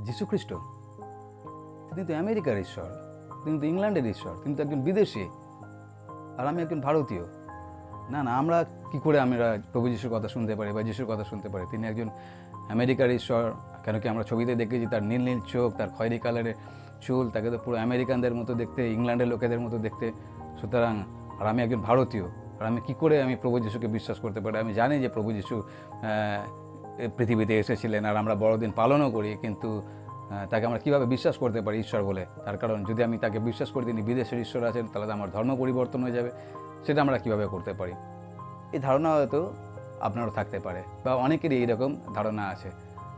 যীশুখ্রিস্ট তিনি তো আমেরিকার ঈশ্বর, তিনি তো ইংল্যান্ডের ঈশ্বর, তিনি তো একজন বিদেশি, আর আমি একজন ভারতীয়। না না, আমরা কি করে আমরা প্রভু যিশুর কথা শুনতে পারি বা যিশুর কথা শুনতে পারি? তিনি একজন আমেরিকার ঈশ্বর। কেন কি আমরা ছবিতে দেখেছি তার নীল নীল চোখ, তার খয়েরি কালারের চুল, তাকে তো পুরো আমেরিকানদের মতো দেখতে, ইংল্যান্ডের লোকেদের মতো দেখতে। সুতরাং আর আমি একজন ভারতীয়, আর আমি কী করে আমি প্রভু যিশুকে বিশ্বাস করতে পারি? আমি জানি যে প্রভু যিশু পৃথিবীতে এসেছিলেন, আর আমরা বড়দিন পালনও করি, কিন্তু তাকে আমরা কীভাবে বিশ্বাস করতে পারি ঈশ্বর বলে? তার কারণ যদি আমি তাকে বিশ্বাস করি তিনি বিদেশের ঈশ্বর আছেন, তাহলে তো আমার ধর্ম পরিবর্তন হয়ে যাবে। সেটা আমরা কীভাবে করতে পারি? এই ধারণা হয়তো আপনারও থাকতে পারে, বা অনেকেরই এইরকম ধারণা আছে।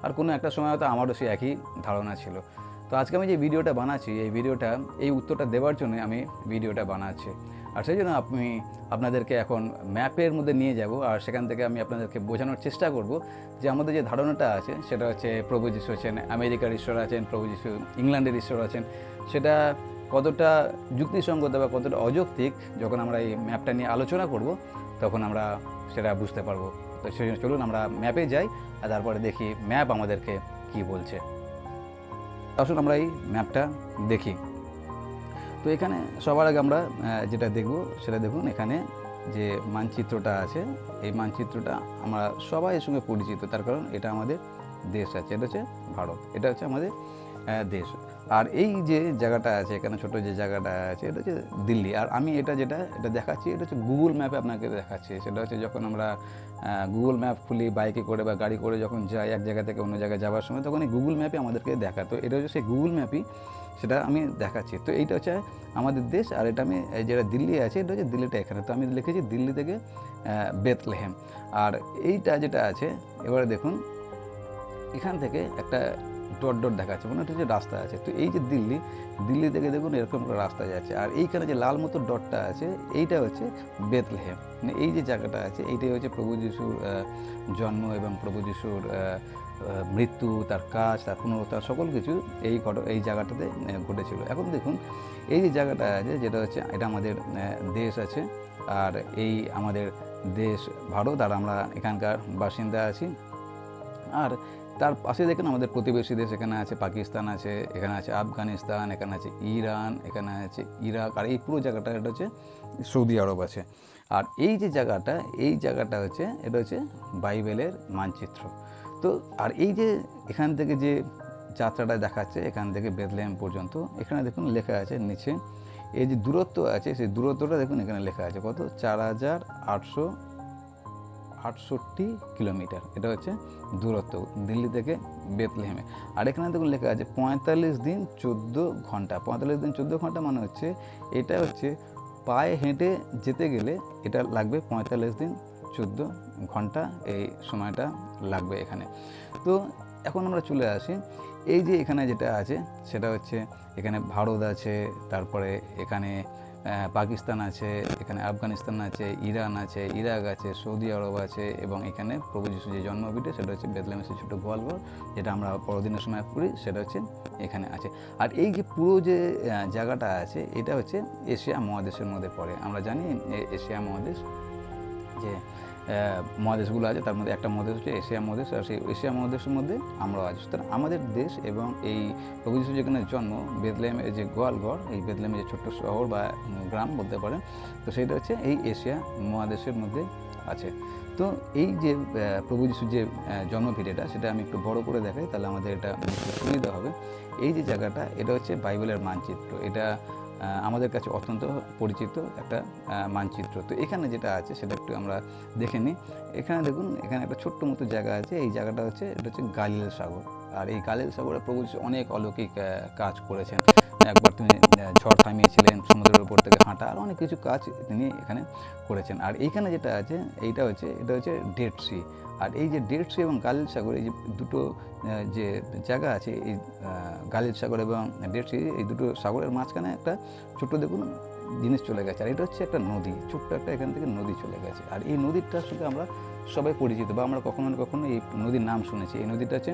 আর কোনো একটা সময় হয়তো আমারও সেই একই ধারণা ছিল। তো আজকে আমি যে ভিডিওটা বানাচ্ছি, এই উত্তরটা দেওয়ার জন্য আমি ভিডিওটা বানাচ্ছি। আর সেই জন্য আমি আপনাদেরকে এখন ম্যাপের মধ্যে নিয়ে যাব, আর সেখান থেকে আমি আপনাদেরকে বোঝানোর চেষ্টা করব যে আমাদের যে ধারণাটা আছে সেটা হচ্ছে প্রভু যিশু আছেন আমেরিকার ঈশ্বর আছেন, প্রভু যিশু ইংল্যান্ডের ঈশ্বর আছেন, সেটা কতটা যুক্তিসঙ্গত বা কতটা অযৌক্তিক যখন আমরা এই ম্যাপটা নিয়ে আলোচনা করব তখন আমরা সেটা বুঝতে পারবো। তো সেই জন্য চলুন আমরা ম্যাপে যাই, আর তারপরে দেখি ম্যাপ আমাদেরকে কি বলছে। আসুন আমরা এই ম্যাপটা দেখি। তো এখানে সবার আগে আমরা যেটা দেখব সেটা দেখুন, এখানে যে মানচিত্রটা আছে, এই মানচিত্রটা আমরা সবাই এর সঙ্গে পরিচিত, তার কারণ এটা আমাদের দেশ আছে, এটা হচ্ছে ভারত, এটা হচ্ছে আমাদের দেশ। আর এই যে জায়গাটা আছে এখানে, ছোট যে জায়গাটা আছে, এটা হচ্ছে দিল্লি। আর আমি এটা দেখাচ্ছি, এটা হচ্ছে গুগল ম্যাপে আপনাকে দেখাচ্ছি। সেটা হচ্ছে যখন আমরা গুগল ম্যাপ খুলি বাইকে করে বা গাড়ি করে যখন যাই এক জায়গা থেকে অন্য জায়গায় যাওয়ার সময়, তখন এই গুগল ম্যাপে আমাদেরকে দেখাতো। এটা হচ্ছে সেই গুগল ম্যাপই, সেটা আমি দেখাচ্ছি। তো এইটা হচ্ছে আমাদের দেশ, আর এটা আমি যেটা দিল্লি আছে, এটা হচ্ছে দিল্লিটা এখানে। তো আমি লিখেছি দিল্লি থেকে বেথলেহেম। আর এইটা যেটা আছে, এবারে দেখুন এখান থেকে একটা ডট ডট দেখাচ্ছে, মানে এটা যে রাস্তা আছে। তো এই যে দিল্লি থেকে দেখুন এরকম একটা রাস্তা যাচ্ছে, আর এইখানে যে লাল মতো ডটটা আছে এইটা হচ্ছে বেথলেহেম। মানে এই যে জায়গাটা আছে এইটাই হচ্ছে প্রভু যিশুর জন্ম এবং প্রভু যিশুর মৃত্যু, তার কাজ, তার পুনরুত্থান, সকল কিছু এই জায়গাটাতে ঘটেছিল। এখন দেখুন এই যে জায়গাটা আছে, যেটা হচ্ছে এটা আমাদের দেশ আছে, আর এই আমাদের দেশ ভারত, আর আমরা এখানকার বাসিন্দা আছি। আর তার পাশে দেখুন আমাদের প্রতিবেশী দেশ, এখানে আছে পাকিস্তান আছে, এখানে আছে আফগানিস্তান, এখানে আছে ইরান, এখানে আছে ইরাক, আর এই পুরো জায়গাটা এটা হচ্ছে সৌদি আরব আছে। আর এই যে জায়গাটা, এই জায়গাটা হচ্ছে এটা হচ্ছে বাইবেলের মানচিত্র। তো আর এই যে এখান থেকে যে যাত্রাটা দেখাচ্ছে এখান থেকে বেথলেহেম পর্যন্ত, এখানে দেখুন লেখা আছে নিচে এই যে দূরত্ব আছে, সেই দূরত্বটা দেখুন এখানে লেখা আছে কত, 4868 কিলোমিটার। এটা হচ্ছে দূরত্ব দিল্লি থেকে বেথলেহেমে। আর এখানে দেখুন লেখা আছে 45 দিন 14 ঘন্টা। 45 দিন 14 ঘন্টা মানে হচ্ছে এটা হচ্ছে পায়ে হেঁটে যেতে গেলে এটা লাগবে 45 দিন 14 ঘন্টা, এই সময়টা লাগবে এখানে। তো এখন আমরা চলে আসি, এই যে এখানে যেটা আছে সেটা হচ্ছে এখানে ভারত আছে, তারপরে এখানে পাকিস্তান আছে, এখানে আফগানিস্তান আছে, ইরান আছে, ইরাক আছে, সৌদি আরব আছে, এবং এখানে প্রভু যিশু যে জন্মভিটে সেটা হচ্ছে বেথলেহেমের সেই ছোটো গোয়ালঘর, যেটা আমরা বড়দিনের সময় করি, সেটা হচ্ছে এখানে আছে। আর এই যে পুরো যে জায়গাটা আছে এটা হচ্ছে এশিয়া মহাদেশের মধ্যে পড়ে। আমরা জানি এশিয়া মহাদেশ যে মহাদেশগুলো আছে, তার মধ্যে একটা মহাদেশ হচ্ছে এশিয়া মহাদেশ, আর সেই এশিয়া মহাদেশের মধ্যে আমরাও আছি। সুতরাং আমাদের দেশ এবং এই প্রভু যিশু যেখানে জন্ম, বেথলেহেমের যে গোয়ালঘর, এই বেথলেহেমের যে ছোট্ট শহর বা গ্রাম বলতে পারেন, তো সেইটা হচ্ছে এই এশিয়া মহাদেশের মধ্যে আছে। তো এই যে প্রভু যিশুর যে জন্মভিটেটা, সেটা আমি একটু বড় করে দেখাই, তাহলে আমাদের এটা বুঝতে সুবিধা হবে। এই যে জায়গাটা এটা হচ্ছে বাইবেলের মানচিত্র, এটা আমাদের কাছে অত্যন্ত পরিচিত একটা মানচিত্র। তো এখানে যেটা আছে সেটা একটু আমরা দেখে নিই। এখানে দেখুন এখানে একটা ছোট্ট মতো জায়গা আছে, এই জায়গাটা হচ্ছে এটা হচ্ছে গালিল সাগর। আর এই গালিল সাগরে প্রভু যিশু অনেক অলৌকিক কাজ করেছেন। একবার তিনি ঝড় থামিয়েছিলেন, সমুদ্রের উপর থেকে হাঁটা, আর অনেক কিছু কাজ তিনি এখানে করেছেন। আর এইখানে যেটা আছে এটা হচ্ছে ডেড সি। আর এই যে ডেড সি এবং গালিল সাগর, এই যে দুটো যে জায়গা আছে, এই গালিল সাগর এবং ডেড সি, এই দুটো সাগরের মাঝখানে একটা ছোট্ট দেখুন জিনিস চলে গেছে, আর এটা হচ্ছে একটা নদী, ছোট্ট একটা এখান থেকে নদী চলে গেছে। আর এই নদীটার সঙ্গে আমরা সবাই পরিচিত, বা আমরা কখনো না কখনো এই নদীর নাম শুনেছি। এই নদীটা হচ্ছে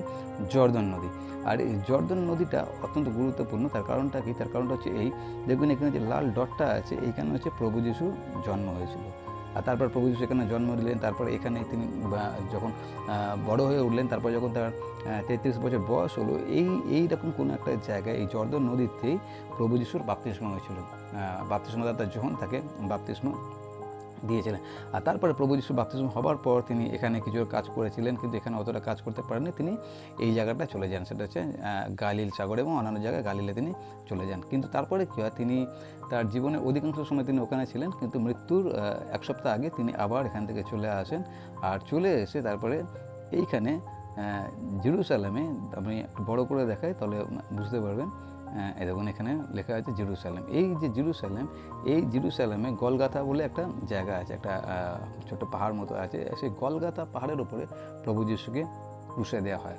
জর্দন নদী। আর এই জর্দন নদীটা অত্যন্ত গুরুত্বপূর্ণ। তার কারণটা কি? তার কারণটা হচ্ছে এই দেখবেন এখানে যে লাল ডটটা আছে, এইখানে হচ্ছে প্রভু যিশুর জন্ম হয়েছিল। আর তারপর প্রভু যিশু এখানে জন্ম নিলেন। তারপর এখানে তিনি যখন বড় হয়ে উঠলেন, তারপর যখন তার 33 বছর বয়স হলো, এইরকম কোনো একটা জায়গায় এই জর্দন নদীতেই প্রভু যিশুর বাপ্তিস্ম হয়েছিল। বাপ্তিস্মদাতা যোহন তাকে বাপ্তিস্ম দিয়েছিলেন। আর তারপরে প্রভু যিশু বাপ্তিস্ম হবার পর তিনি এখানে কিছু কাজ করেছিলেন, কিন্তু এখানে অতটা কাজ করতে পারেননি। তিনি এই জায়গাটা চলে যান, সেটা হচ্ছে গালিল সাগর এবং অন্যান্য জায়গায় গালিলে তিনি চলে যান। কিন্তু তারপরে কী হয়, তিনি তার জীবনের অধিকাংশ সময় তিনি ওখানে ছিলেন, কিন্তু মৃত্যুর 1 সপ্তাহ আগে তিনি আবার এখান থেকে চলে আসেন। আর চলে এসে তারপরে এইখানে জেরুজালেমে, আমি একটু বড় করে দেখাই তাহলে বুঝতে পারবেন। এই দেখুন এখানে লেখা আছে জেরুজালেম। এই যে জেরুজালেম, এই জেরুজালেমে গলগাথা বলে একটা জায়গা আছে, একটা ছোট্ট পাহাড় মতো আছে। সেই গলগাথা পাহাড়ের উপরে প্রভু যিশুকে ক্রুশে দেওয়া হয়।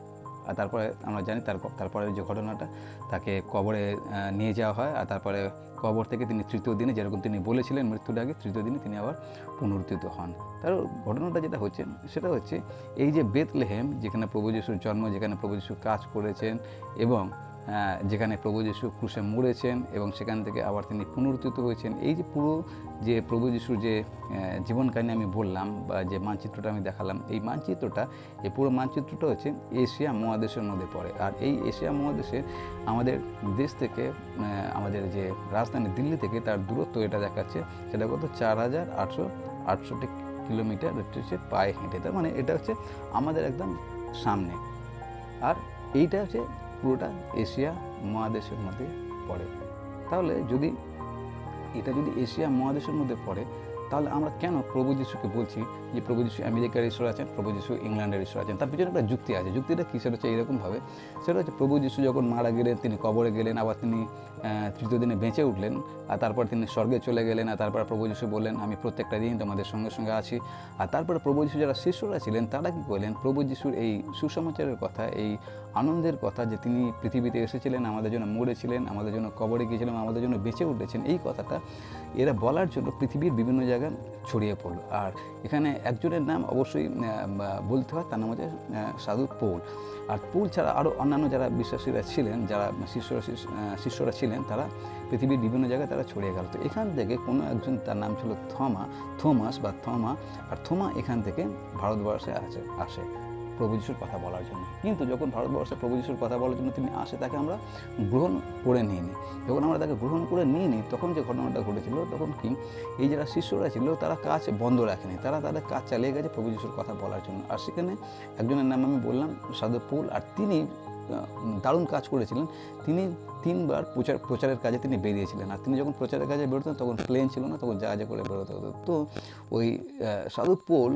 আর তারপরে আমরা জানি তারপরে যে ঘটনাটা, তাকে কবরে নিয়ে যাওয়া হয়। আর তারপরে কবর থেকে তিনি 3য় দিনে, যেরকম তিনি বলেছিলেন মৃত্যুর আগে, 3য় দিনে তিনি আবার পুনরুত্থিত হন। তার ঘটনাটা যেটা হচ্ছে সেটা হচ্ছে এই যে বেথলেহেম, যেখানে প্রভু যিশুর জন্ম, যেখানে প্রভু যিশু কাজ করেছেন এবং যেখানে প্রভু যিশু ক্রুশে মরেছেন এবং সেখান থেকে আবার তিনি পুনরুত্থিত হয়েছেন, এই যে পুরো যে প্রভু যিশুর যে জীবন কাহিনী আমি বললাম বা যে মানচিত্রটা আমি দেখালাম, এই মানচিত্রটা, এই পুরো মানচিত্রটা হচ্ছে এশিয়া মহাদেশের মধ্যে পড়ে। আর এই এশিয়া মহাদেশে আমাদের দেশ থেকে, আমাদের যে রাজধানী দিল্লি থেকে তার দূরত্ব এটা দেখাচ্ছে, সেটা কত 4868 কিলোমিটার হচ্ছে পায়ে হেঁটে। তার মানে এটা হচ্ছে আমাদের একদম সামনে। আর এইটা হচ্ছে পুরোটা এশিয়া মহাদেশের মধ্যে পড়ে। তাহলে যদি এটা যদি এশিয়া মহাদেশের মধ্যে পড়ে, তাহলে আমরা কেন প্রভু যিশুকে বলছি যে প্রভু যিশু আমেরিকার ঈশ্বর আছেন, প্রভু যিশু ইংল্যান্ডের ঈশ্বর আছেন? তার পিছনে একটা যুক্তি আছে। যুক্তিটা কী? সেটা হচ্ছে এইরকমভাবে, সেটা হচ্ছে প্রভু যিশু যখন মারা গেলেন, তিনি কবরে গেলেন, আবার তিনি 3য় দিনে বেঁচে উঠলেন, আর তারপর তিনি স্বর্গে চলে গেলেন। আর তারপর প্রভু যিশু বললেন, আমি প্রত্যেকটা দিন তোমাদের সঙ্গে সঙ্গে আছি। আর তারপরে প্রভু যিশু যারা শিষ্যরা ছিলেন তারা কী করলেন, প্রভু যিশুর এই সুসমাচারের কথা, এই আনন্দের কথা যে তিনি পৃথিবীতে এসেছিলেন, আমাদের জন্য মরেছিলেন, আমাদের জন্য কবরে গিয়েছিলেন, আমাদের জন্য বেঁচে উঠেছেন, এই কথাটা এরা বলার জন্য পৃথিবীর বিভিন্ন জায়গায় ছড়িয়ে পড়লো। আর এখানে একজনের নাম অবশ্যই বলতে হয়, তার নাম হচ্ছে সাধু পৌল। আর পৌল ছাড়া আরও অন্যান্য যারা বিশ্বাসীরা ছিলেন, যারা শিষ্যরা ছিলেন, তারা পৃথিবীর বিভিন্ন জায়গায় তারা ছড়িয়ে গেল। তো এখান থেকে কোনো একজন, তার নাম ছিল থমাস। আর থমা এখান থেকে ভারতবর্ষে আসে প্রভু যিশুর কথা বলার জন্য। কিন্তু যখন ভারতবর্ষে প্রভু যিশুর কথা বলার জন্য তিনি আসে, তাকে আমরা গ্রহণ করে নিইনি। যখন আমরা তাকে গ্রহণ করে নিইনি, তখন যে ঘটনাটা ঘটেছিল, তখন কি এই যারা শিষ্যরা ছিল তারা কাজ বন্ধ রাখেনি, তারা তাদের কাজ চালিয়ে গেছে প্রভু যিশুর কথা বলার জন্য। আর সেখানে একজনের নাম আমি বললাম, সাধু পৌল। আর তিনি দারুণ কাজ করেছিলেন। তিনি 3বার প্রচারের কাজে তিনি বেরিয়েছিলেন। আর তিনি যখন প্রচারের কাজে বেরোতেন, তখন প্লেন ছিল না, তখন জাহাজে করে বেরোতে হতো। তো ওই সাধু পৌল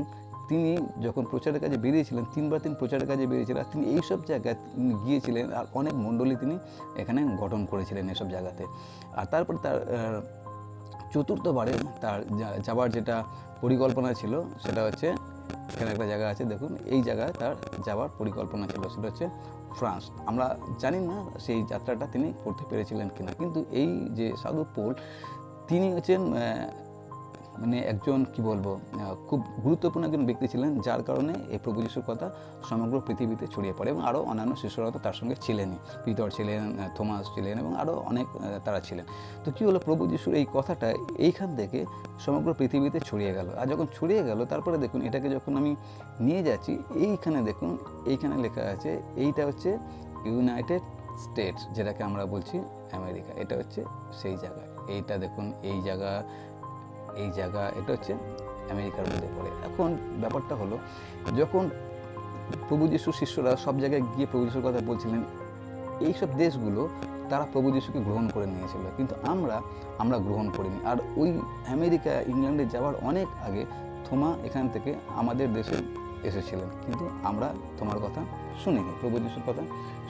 তিনি যখন প্রচারের কাজে বেরিয়েছিলেন, 3বার তিনি প্রচারের কাজে বেরিয়েছিলেন। আর তিনি এইসব জায়গায় গিয়েছিলেন, আর অনেক মণ্ডলী তিনি এখানে গঠন করেছিলেন এসব জায়গাতে। আর তারপর তার 4র্থবারে তার যাবার যেটা পরিকল্পনা ছিল, সেটা হচ্ছে এখানে একটা জায়গা আছে দেখুন, এই জায়গায় তার যাওয়ার পরিকল্পনা ছিল, সেটা হচ্ছে ফ্রান্স। আমরা জানি না সেই যাত্রাটা তিনি করতে পেরেছিলেন কিনা, কিন্তু এই যে সাধু পৌল, তিনি হচ্ছেন মানে একজন কি বলবো, খুব গুরুত্বপূর্ণ একজন ব্যক্তি ছিলেন, যার কারণে এই প্রভু যিশুর কথা সমগ্র পৃথিবীতে ছড়িয়ে পড়ে। এবং আরও অন্যান্য শিষ্যরা তো তার সঙ্গে ছিলেনই, পিতর ছিলেন, থমাস ছিলেন এবং আরও অনেক তারা ছিলেন। তো কী হলো, প্রভু যিশুর এই কথাটা এইখান থেকে সমগ্র পৃথিবীতে ছড়িয়ে গেল। আর যখন ছড়িয়ে গেল, তারপরে দেখুন এটাকে যখন আমি নিয়ে যাচ্ছি, এইখানে দেখুন, এইখানে লেখা আছে, এইটা হচ্ছে ইউনাইটেড স্টেটস, যেটাকে আমরা বলছি আমেরিকা। এটা হচ্ছে সেই জায়গা। এইটা দেখুন, এই জায়গা এটা হচ্ছে আমেরিকার মধ্যে পড়ে। এখন ব্যাপারটা হলো, যখন প্রভু যিশুর শিষ্যরা সব জায়গায় গিয়ে প্রভু যিশুর কথা বলছিলেন, এইসব দেশগুলো তারা প্রভু যিশুকে গ্রহণ করে নিয়েছিল, কিন্তু আমরা গ্রহণ করিনি। আর ওই আমেরিকা, ইংল্যান্ডে যাওয়ার অনেক আগে থমা এখান থেকে আমাদের দেশে এসেছিলেন, কিন্তু আমরা তোমার কথা শুনিনি, প্রভু যিশুর কথা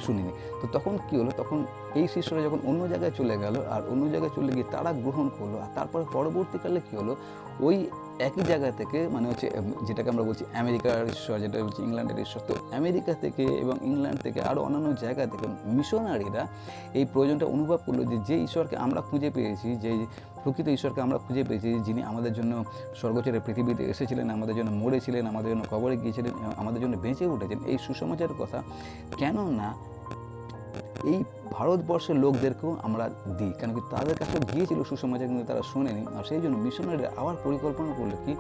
শুনিনি। তো তখন কী হলো, তখন এই শিষ্যরা যখন অন্য জায়গায় চলে গেল, আর অন্য জায়গায় চলে গিয়ে তারা গ্রহণ করলো। আর তারপরে পরবর্তীকালে কী হলো, ওই একই জায়গা থেকে, মানে হচ্ছে যেটাকে আমরা বলছি আমেরিকার ঈশ্বর, যেটা বলছি ইংল্যান্ডের ঈশ্বর, তো আমেরিকা থেকে এবং ইংল্যান্ড থেকে আরও অন্যান্য জায়গা থেকে মিশনারিরা এই প্রয়োজনটা অনুভব করলো যে ঈশ্বরকে আমরা খুঁজে পেয়েছি, যে প্রকৃত ঈশ্বরকে আমরা খুঁজে পেয়েছি, যিনি আমাদের জন্য স্বর্গ ছেড়ে পৃথিবীতে এসেছিলেন, আমাদের জন্য মরেছিলেন, আমাদের জন্য কবরে গিয়েছিলেন, আমাদের জন্য বেঁচে উঠেছেন, এই সুসমাচারের কথা কেন না এই ভারতবর্ষের লোকদেরকেও আমরা দিই, কেন কি তাদের কাছে গিয়েছিল সুসমাচার, কিন্তু তারা শোনেনি। আর সেই জন্য মিশনারিরা আবার পরিকল্পনা করলো কি,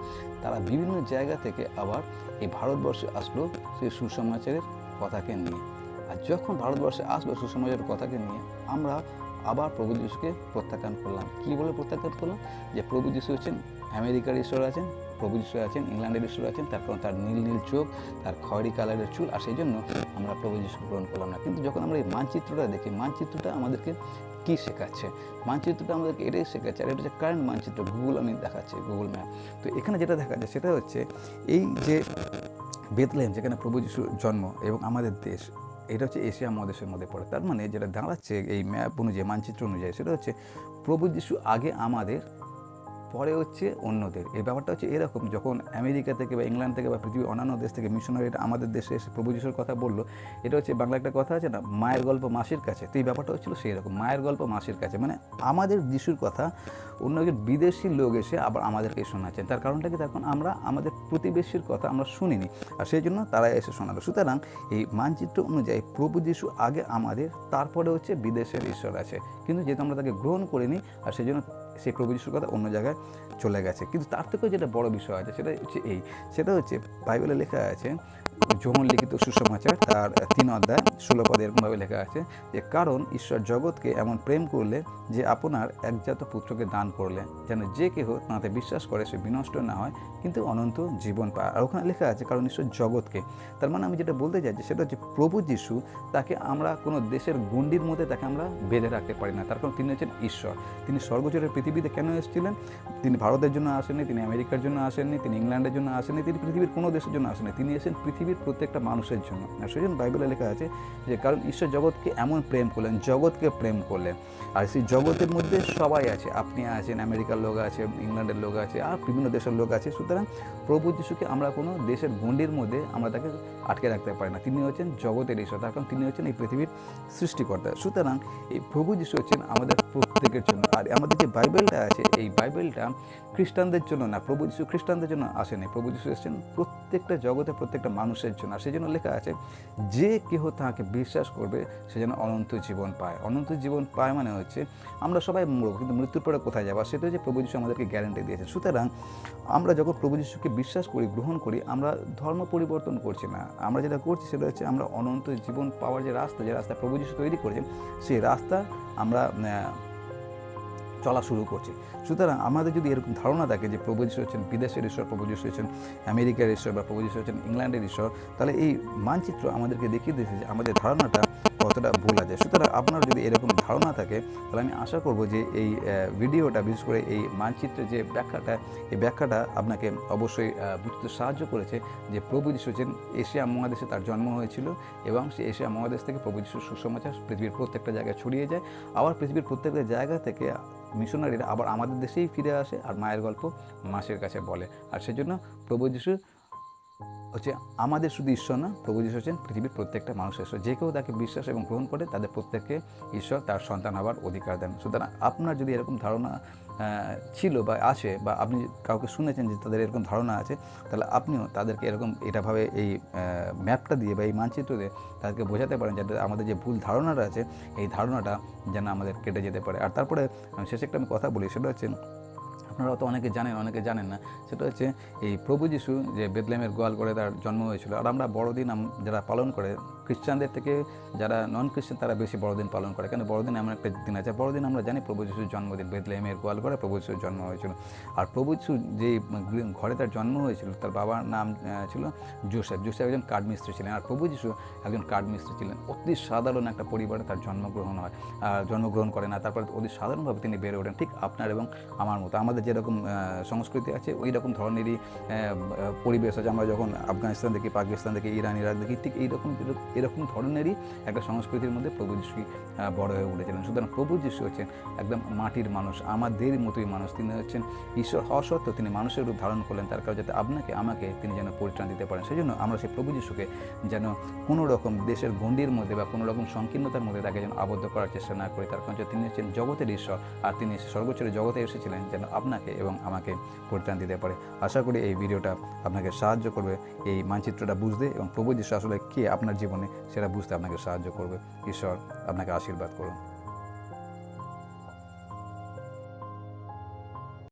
তারা বিভিন্ন জায়গা থেকে আবার এই ভারতবর্ষে আসলো সেই সুসমাচারের কথাকে নিয়ে। আর যখন ভারতবর্ষে আসলো সুসমাচারের কথাকে নিয়ে, আমরা আবার প্রভু যিশুকে প্রত্যাখ্যান করলাম। কী বলে প্রত্যাখ্যান করলাম? যে প্রভু যিশু হচ্ছেন আমেরিকার ঈশ্বর আছেন, প্রভু যিশু আছেন ইংল্যান্ডের ঈশ্বর আছেন, তার কারণ তার নীল নীল চোখ, তার খয়েরি কালারের চুল, আর সেই জন্য আমরা প্রভু যিশু গ্রহণ করলাম না। কিন্তু যখন আমরা এই মানচিত্রটা দেখি, মানচিত্রটা আমাদেরকে কী শেখাচ্ছে? মানচিত্রটা আমাদেরকে এটাই শেখাচ্ছে, আর এটা হচ্ছে কারেন্ট মানচিত্র, গুগল আমি দেখাচ্ছি, গুগল ম্যাপ। তো এখানে যেটা দেখা যায় সেটা হচ্ছে এই যে বেথলেহেম, যেখানে প্রভু যিশুর জন্ম এবং আমাদের দেশ, এটা হচ্ছে এশিয়া মহাদেশের মধ্যে পড়ে। তার মানে যেটা দাঁড়াচ্ছে এই ম্যাপ অনুযায়ী, মানচিত্র অনুযায়ী, সেটা হচ্ছে প্রভু যিশু আগে আমাদের, পরে হচ্ছে অন্যদের। এই ব্যাপারটা হচ্ছে এরকম, যখন আমেরিকা থেকে বা ইংল্যান্ড থেকে বা পৃথিবীর অন্যান্য দেশ থেকে মিশনারিরা আমাদের দেশে এসে প্রভু যিশুর কথা বললো, এটা হচ্ছে বাংলা একটা কথা আছে না, মায়ের গল্প মাসির কাছে। তো এই ব্যাপারটা হচ্ছিল সেই রকম, মায়ের গল্প মাসির কাছে, মানে আমাদের যিশুর কথা অন্য একজন বিদেশি লোক এসে আবার আমাদেরকে শোনাচ্ছেন। তার কারণটা কি? তখন আমরা আমাদের প্রতিবেশীর কথা আমরা শুনিনি, আর সেই জন্য তারা এসে শোনালো। সুতরাং এই মানচিত্র অনুযায়ী প্রভু যিশু আগে আমাদের, তারপরে হচ্ছে বিদেশের ঈশ্বর আছে, কিন্তু যেহেতু আমরা তাকে গ্রহণ করিনি, আর সেই জন্য সেই প্রভু যিশুর কথা অন্য জায়গায় চলে গেছে। কিন্তু তার থেকেও যেটা বড় বিষয় আছে সেটা হচ্ছে সেটা হচ্ছে বাইবেলে লেখা আছে, যোহন লিখিত সুসমাচার তার 3 অধ্যায় 16 পদে এরকমভাবে লেখা আছে যে, কারণ ঈশ্বর জগৎকে এমন প্রেম করলে যে আপনার একজাত পুত্রকে দান করলে, যেন যে কেহ তাঁতে বিশ্বাস করে সে বিনষ্ট না হয় কিন্তু অনন্ত জীবন পায়। আর ওখানে লেখা আছে কারণ ঈশ্বর জগৎকে, তার মানে আমি যেটা বলতে চাইছি সেটা হচ্ছে প্রভু যিশু, তাকে আমরা কোনো দেশের গণ্ডির মধ্যে তাকে আমরা বেঁধে রাখতে পারি না। তার কারণ তিনি হচ্ছেন ঈশ্বর। তিনি সর্বজোরের পৃথিবীতে কেন এসেছিলেন? তিনি ভারতের জন্য আসেননি, তিনি আমেরিকার জন্য আসেননি, তিনি ইংল্যান্ডের জন্য আসেননি, তিনি পৃথিবীর কোনো দেশের জন্য আসেননি, তিনি এসেছেন পৃথিবীর প্রত্যেকটা মানুষের জন্য। আর সেই জন্য বাইবেলে লেখা আছে যে, কারণ ঈশ্বর জগৎকে এমন প্রেম করলেন, জগৎকে প্রেম করলেন। আর সেই জগতের মধ্যে সবাই আছে, আপনি আছেন, আমেরিকার লোক আছে, ইংল্যান্ডের লোক আছে, আর বিভিন্ন দেশের লোক আছে। সুতরাং প্রভু যিশুকে আমরা কোনো দেশের গণ্ডির মধ্যে আমরা তাকে আটকে রাখতে পারি না। তিনি হচ্ছেন জগতের ঈশ্বর, তার কারণ তিনি হচ্ছেন এই পৃথিবীর সৃষ্টিকর্তা। সুতরাং এই প্রভু যিশু হচ্ছেন আমাদের প্রত্যেকের জন্য। আর আমাদের যে বাইবেলটা আছে, এই বাইবেলটা খ্রিস্টানদের জন্য না, প্রভু যিশু খ্রিস্টানদের জন্য আসেনি, প্রভু যিশু এসেছেন প্রত্যেকটা জগতে প্রত্যেকটা মানুষের জন্য। আর সেই জন্য লেখা আছে যে কেহ তাহাকে বিশ্বাস করবে সে যেন অনন্ত জীবন পায়। অনন্ত জীবন পায় মানে হচ্ছে আমরা সবাই মরব, কিন্তু মৃত্যুর পরে কোথায় যাবো, সেটা হচ্ছে প্রভু যিশু আমাদেরকে গ্যারান্টি দিয়েছে। সুতরাং আমরা যখন প্রভু যিশুকে বিশ্বাস করি, গ্রহণ করি, আমরা ধর্ম পরিবর্তন করছি না। আমরা যেটা করছি সেটা হচ্ছে আমরা অনন্ত জীবন পাওয়ার যে রাস্তা প্রভু যিশু তৈরি করেছেন, সেই রাস্তা আমরা চলা শুরু করছি। সুতরাং আমাদের যদি এরকম ধারণা থাকে যে প্রভু যিশু হচ্ছেন বিদেশের ঈশ্বর, প্রভু যিশু হচ্ছেন আমেরিকার ঈশ্বর, বা প্রভু যিশু হচ্ছেন ইংল্যান্ডের ঈশ্বর, তাহলে এই মানচিত্র আমাদেরকে দেখিয়ে দিয়েছে যে আমাদের ধারণাটা কতটা ভুল আছে। সুতরাং আপনার যদি এরকম ধারণা থাকে, তাহলে আমি আশা করব যে এই ভিডিওটা, বিশেষ করে এই মানচিত্রের যে ব্যাখ্যাটা, এই ব্যাখ্যাটা আপনাকে অবশ্যই বুঝতে সাহায্য করেছে যে প্রভু যিশু হচ্ছেন এশিয়া মহাদেশে তার জন্ম হয়েছিল, এবং সেই এশিয়া মহাদেশ থেকে প্রভু যিশুর সুসমাচার পৃথিবীর প্রত্যেকটা জায়গায় ছড়িয়ে যায়। আবার পৃথিবীর প্রত্যেকটা জায়গা থেকে মিশনারিরা আবার আমাদের দেশেই ফিরে আসে, আর মায়ের গল্প মাসের কাছে বলে। আর সেজন্য প্রভু যিশু হচ্ছে আমাদের শুধু ঈশ্বর না, প্রভু যিশু হচ্ছেন পৃথিবীর প্রত্যেকটা মানুষের ঈশ্বর। যে কেউ তাকে বিশ্বাস এবং গ্রহণ করে, তাদের প্রত্যেককে ঈশ্বর তার সন্তান হওয়ার অধিকার দেন। সুতরাং আপনার যদি এরকম ধারণা ছিল বা আছে, বা আপনি কাউকে শুনেছেন যে তাদের এরকম ধারণা আছে, তাহলে আপনিও তাদেরকে এরকম এটাভাবে এই ম্যাপটা দিয়ে বা এই মানচিত্র দিয়ে তাদেরকে বোঝাতে পারেন, যাতে আমাদের যে ভুল ধারণাটা আছে, এই ধারণাটা যেন আমাদের কেটে যেতে পারে। আর তারপরে শেষে একটা আমি কথা বলি, সেটা হচ্ছে আপনারা তো অনেকে জানেন, অনেকে জানেন না। সেটা হচ্ছে এই প্রভু যিশু যে বেথলেহেমের গোয়ালঘরে তার জন্ম হয়েছিল। আর আমরা বড়দিন যারা পালন করে, খ্রিস্টানদের থেকে যারা নন খ্রিস্টান তারা বেশি বড়দিন পালন করে। কেন? বড়দিন এমন একটা দিন আছে, বড়দিন আমরা জানি প্রভু যিশুর জন্মদিন, বেথলেহেমের গোয়ালঘরে প্রভু যিশুর জন্ম হয়েছিল। আর প্রভু যিশু যে ঘরে তার জন্ম হয়েছিল, তার বাবার নাম ছিল জোসেফ। জোসেফ একজন কাঠমিস্ত্রি ছিলেন, আর প্রভু যিশু একজন কাঠমিস্ত্রি ছিলেন। অতি সাধারণ একটা পরিবারে তার জন্মগ্রহণ করেন, আর তারপরে অতি সাধারণভাবে তিনি বেড়ে ওঠেন, ঠিক আপনার এবং আমার মতো। আমাদের যেরকম সংস্কৃতি আছে, ওই রকম ধরনেরই পরিবেশ আছে। আমরা যখন আফগানিস্তান দেখি, পাকিস্তান দেখি, ইরান, ইরাক দেখি, ঠিক এরকম ধরনেরই একটা সংস্কৃতির মধ্যে প্রভু যিশু বড় হয়ে উঠেছিলেন। সুতরাং প্রভু যিশু হচ্ছেন একদম মাটির মানুষ, আমাদের মতোই মানুষ। তিনি হচ্ছেন ঈশ্বর হওয়া সত্ত্বেও তিনি মানুষের রূপ ধারণ করলেন, তার কারণে যাতে আপনাকে আমাকে তিনি যেন পরিত্রাণ দিতে পারেন। সেই জন্য আমরা সেই প্রভু যিশুকে যেন কোনো রকম দেশের গণ্ডির মধ্যে বা কোনো রকম সংকীর্ণতার মধ্যে তাকে যেন আবদ্ধ করার চেষ্টা না করি। তার কারণে তিনি হচ্ছেন জগতের ঈশ্বর, আর তিনি সর্বোচ্চ জগতে এসেছিলেন যেন আপনাকে আপনাকে এবং আমাকে পরিত্রাণ দিতে পারে। আশা করি এই ভিডিওটা আপনাকে সাহায্য করবে এই মানচিত্রটা বুঝতে, এবং প্রভু যীশু আসলে কে আপনার জীবনে সেটা বুঝতে আপনাকে সাহায্য করবে। ঈশ্বর আপনাকে আশীর্বাদ করুন।